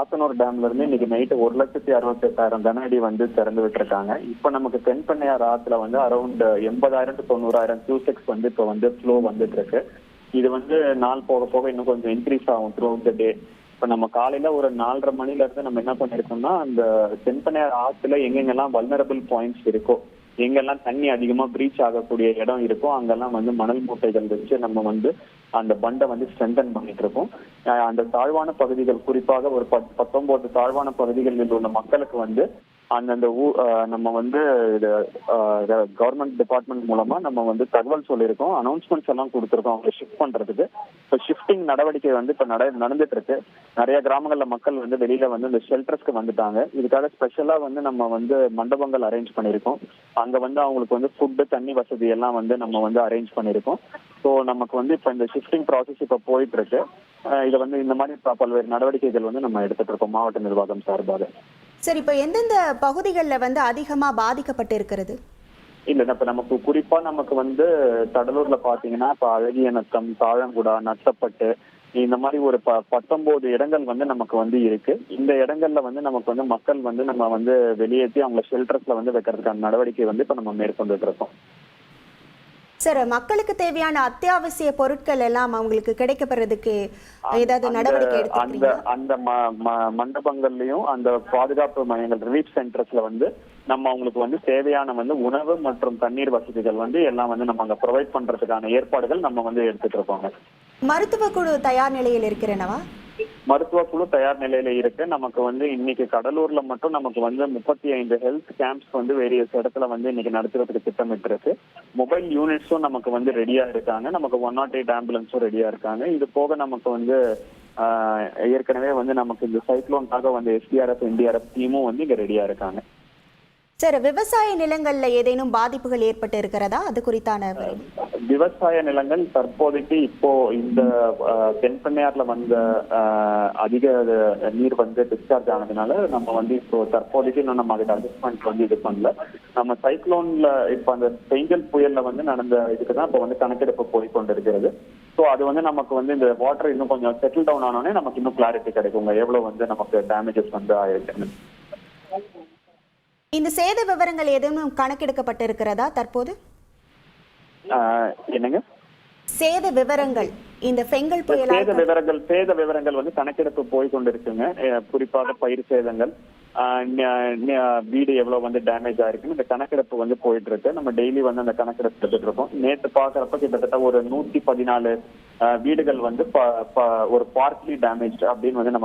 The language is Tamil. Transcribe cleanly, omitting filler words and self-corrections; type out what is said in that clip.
சாத்தனூர் டேம்ல இருந்து இன்னைக்கு நைட்டு 1,68,000 கன அடி வந்து திறந்து விட்டுருக்காங்க. இப்ப நமக்கு தென்பெண்ணையார் ஆத்துல வந்து அரௌண்ட் 80,000 to 90,000 கியூசெக்ஸ் வந்து இப்ப வந்து ஃப்ளோ வந்துட்டு இருக்கு. இது வந்து நாள் போக போக இன்னும் கொஞ்சம் இன்க்ரீஸ் ஆகும் த்ரூ அவுட் த டே. இப்ப நம்ம காலையில ஒரு 4:30 மணில இருந்து நம்ம என்ன பண்ணிருக்கோம்னா, அந்த தென்பெண்ணையார் ஆத்துல எங்கெங்கெல்லாம் வல்னரபிள் பாயிண்ட்ஸ் இருக்கோ, எங்கெல்லாம் தண்ணி அதிகமா பிரீச் ஆகக்கூடிய இடம் இருக்கோ, அங்கெல்லாம் வந்து மணல் மூட்டைகள் வச்சு நம்ம வந்து அந்த பண்டை வந்து ஸ்ட்ரென்தன் பண்ணிட்டு இருக்கோம். அந்த தாழ்வான பகுதிகள், குறிப்பாக ஒரு 19 தாழ்வான பகுதிகளில் உள்ள மக்களுக்கு வந்து அந்தந்த நம்ம வந்து கவர்மெண்ட் டிபார்ட்மெண்ட் மூலமா நம்ம வந்து தகவல் சொல்லியிருக்கோம், அனௌன்ஸ்மெண்ட்ஸ் எல்லாம் கொடுத்துருக்கோம் அவங்க ஷிஃப்ட் பண்றதுக்கு. இப்போ ஷிஃப்டிங் நடவடிக்கை வந்து இப்போ நடந்துட்டு இருக்கு. நிறைய கிராமங்கள்ல மக்கள் வந்து வெளியில வந்து இந்த ஷெல்டர்ஸ்க்கு வந்துட்டாங்க. இதுக்காக ஸ்பெஷலா வந்து நம்ம வந்து மண்டபங்கள் அரேஞ்ச் பண்ணியிருக்கோம். அங்க வந்து அவங்களுக்கு வந்து ஃபுட்டு, தண்ணி வசதி எல்லாம் வந்து நம்ம வந்து அரேஞ்ச் பண்ணியிருக்கோம். ஸோ நமக்கு வந்து இப்போ இந்த ஷிஃப்டிங் ப்ராசஸ் இப்போ போயிட்டு இருக்கு. இதை வந்து இந்த மாதிரி பல்வேறு நடவடிக்கைகள் வந்து நம்ம எடுத்துட்டு இருக்கோம் மாவட்ட நிர்வாகம் சார்பாக. சரி, இப்போ எந்தெந்த பகுதிகளில் வந்து அதிகமாக பாதிக்கப்பட்டு இருக்கிறது? இல்ல, இப்ப நமக்கு குறிப்பா நமக்கு வந்து கடலூர்ல பாத்தீங்கன்னா இப்ப அழகிய நத்தம், தாழங்குடா, நத்தப்பட்டு இந்த மாதிரி ஒரு 19 இடங்கள் வந்து நமக்கு வந்து இருக்கு. இந்த இடங்கள்ல வந்து நமக்கு வந்து மக்கள் வந்து நம்ம வந்து வெளியேற்றி அவங்களை ஷெல்டர்ஸ்ல வந்து வைக்கிறதுக்கான நடவடிக்கை வந்து இப்ப நம்ம மேற்கொண்டுட்டு இருக்கோம். சார், மக்களுக்கு தேவையான அத்தியாவசிய பொருட்கள் எல்லாம் அவங்களுக்கு கிடைக்கப்படுறதுக்கு ஏதாவது நடவடிக்கை எடுத்துக்கிறீங்களா? அந்த மண்டபங்கள்லயும் அந்த பாதுகாப்பு மையங்கள், ரிலீஃப் சென்டர்ஸ்ல வந்து நம்ம அவங்களுக்கு வந்து தேவையான வந்து உணவு மற்றும் தண்ணீர் வசதிகள் வந்து எல்லாம் வந்து நம்ம அங்க ப்ரொவைட் பண்றதுக்கான ஏற்பாடுகள் நம்ம வந்து எடுத்துட்டு இருக்கோங்க. மருத்துவ குழு தயார் நிலையில் இருக்கிறனவா? மருத்துவ குழு தயார் நிலையில இருக்கு. நமக்கு வந்து இன்னைக்கு கடலூர்ல மட்டும் நமக்கு வந்து 35 ஹெல்த் கேம்ப்ஸ் வந்து வேரியஸ் இடத்துல வந்து இன்னைக்கு நடத்துறதுக்கு திட்டமிட்டு இருக்கு. மொபைல் யூனிட்ஸும் நமக்கு வந்து ரெடியா இருக்காங்க. நமக்கு 108 ஆம்புலன்ஸும் ரெடியா இருக்காங்க. இது போக நமக்கு வந்து ஏற்கனவே வந்து நமக்கு இந்த சைக்ளோனுக்காக வந்து SDRF, NDRF டீமும் வந்து இங்க ரெடியா இருக்காங்க. சார், விவசாய நிலங்கள்ல ஏதேனும் பாதிப்புகள் ஏற்பட்டு இருக்கிறதா? அது குறித்தான விவசாய நிலங்கள் தற்போதைக்கு இப்போ இந்த தென்பெண்ணையார்ல வந்த அதிக நீர் வந்து டிஸ்சார்ஜ் ஆனதுனால நம்ம வந்து இப்போ தற்போதைக்கு இன்னும் நம்ம அதுக்கு அட்ஜஸ்ட்மெண்ட் வந்து இது பண்ணல. நம்ம சைக்ளோன்ல இப்ப அந்த பெய்ஞ்சல் புயல்ல வந்து நடந்த இதுக்கு தான் இப்போ வந்து கணக்கெடுப்பு போய் கொண்டிருக்கிறது. ஸோ அது வந்து நமக்கு வந்து இந்த வாட்டர் இன்னும் கொஞ்சம் செட்டில் டவுன் ஆனோடனே நமக்கு இன்னும் கிளாரிட்டி கிடைக்குங்க எவ்வளவு வந்து நமக்கு டேமேஜஸ் வந்து ஆயிருக்குன்னு. இந்த சேத விவரங்கள் ஏதேனும் கணக்கெடுக்கப்பட்டு இருக்கிறதா தற்போது? என்னங்க? சேத விவரங்கள், இந்த பெங்கல் புயல் சேத விவரங்கள் வந்து கணக்கெடுப்பு போய் கொண்டிருக்குங்க. குறிப்பாக பயிர் சேதங்கள், வீடு எவ்வளவு வந்து டேமேஜ் ஆயிருக்குன்னு இந்த கணக்கெடுப்பு வந்து போயிட்டு இருக்கு. நம்ம டெய்லி வந்து அந்த கணக்கெடுப்பு எடுத்துட்டு இருக்கோம். நேற்று பாக்குறப்ப கிட்டத்தட்ட ஒரு 114 வீடுகள் வந்து ஒரு பார்ட்லி டேமேஜ் அப்படின்னு வந்து நம்ம